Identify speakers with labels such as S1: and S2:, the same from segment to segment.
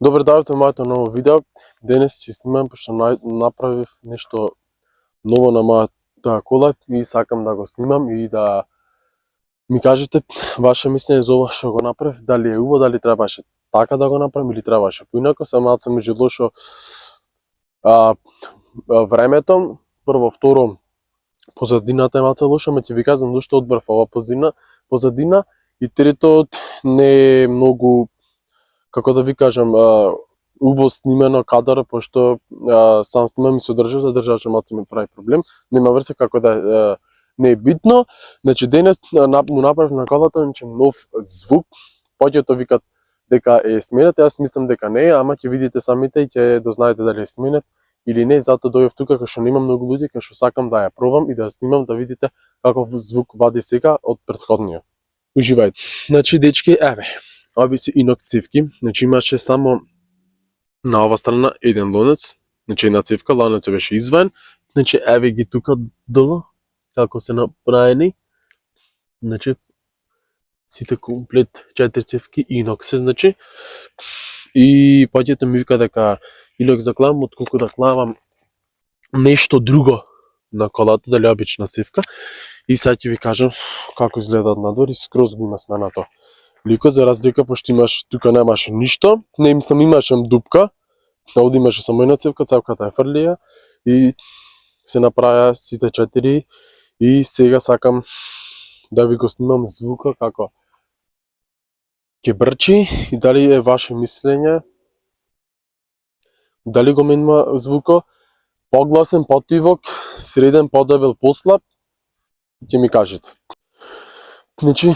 S1: Добар дојдовте во моето ново видео. Денес ќе снимам пошто направив нешто ново на мојата кола и сакам да го снимам и да ми кажете ваше мислење за ова што го направив, дали е убаво, дали требаше така да го направам или требаше поинако. Малце ми лошо времето. Прво, второ, позадината е малце лоша, ме ќе ви кажам зашто одбрав ова позадина и трето не е многу, како да ви кажам, убаво снимено кадар, пошто сам снимам и се држачот малце ми прави проблем. Нема врска, како да не е битно. Значи денес му направив на колата нов звук. Повеќето викат дека е сменет, јас мислам дека не е, ама ќе видите самите и ќе дознаете дали е сменет или не. Затоа дојдов тука кај што нема многу луѓе, кај што сакам да ја пробам и да ја снимам, да видите каков звук вади сега од претходниот. Уживајте. Значи дечки, еве, ови се инок цевки. Значи имаше само на ова страна еден лонец, значи една цевка, лонецот беше изваен. Значи еве ги тука долу како се направени. Значи сите комплет 4 цевки инокс се, значи. И повеќето ми вика дека инокс да клавам отколку да клавам нешто друго на колата, дали обична цевка. И сега ќе ви кажам како изгледа надвор и скроз го има сменато ликот, за разлика пошто имаш тука немаше ништо. Не мислам имаше дупка. Овде имаше само една цевка, цевката е фрлија и се направија сите 4 и сега сакам да ви го снимам звука како ќе брчи и дали е ваше мислење, дали го менува звуко погласен, потивок, среден, подебел, послаб, ќе ми кажете. Значи,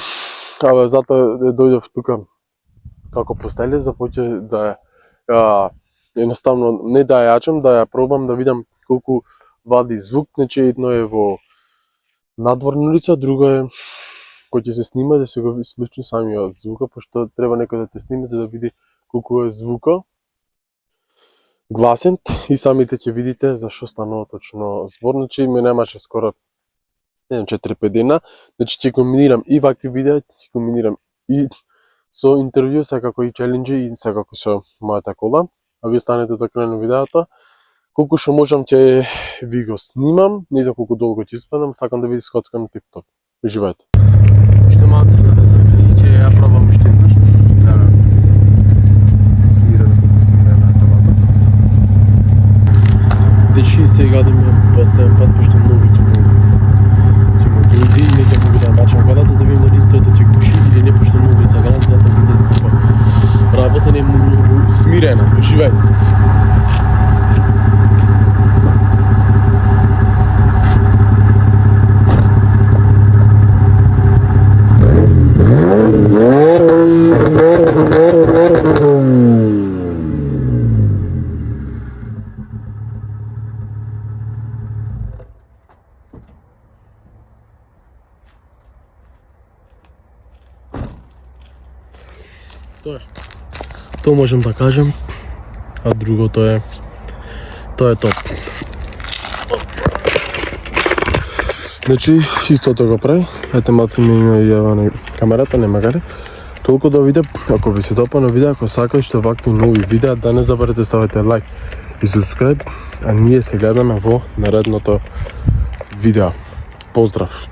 S1: затоа дојдов тука како постеле, запоќе да едноставно не да ја јачам, да ја пробам да видам колку вади звук. Значи едно е во надворна улица, друго е кој ќе се снима да се го слушне самиот звука, пошто треба некој да те снима за да види колку е звука гласен и самите ќе видите зашо станува точно збор. Значи ме немаше скоро 4-5 дена. Значи ќе комбинирам и вакви видеа, ќе комбинирам и со интервју, секако и челенџи и секако со мојата кола. А вие станете до крај на видеото. Колку што можам ќе ви го снимам, не знам колку долго ќе успеам, сакам да ви скоцкам на TikTok. Уживајте. Уште малце сте да загреи, ќе ја пробам уште еднаш. Смирено колку смирена колата. Дечи сега да ми последен пат, пошто многу ќе му дојди и нека му видам бачам колата да видим дали истоето ќе куши или не, пошто многу е загран, затоа видите како работа не е многу смирена. Уживајте. Тоа можем да кажем, а другото е тоа е топ. Значи истото го прави. Ете малце ми има јава на камерата, нема гаре. Толку да виде, ако ви се допадна видео, ако сакате вакви нови видеа, да не забравете ставите лайк и subscribe, а ние се гледаме во наредното видео. Поздрав!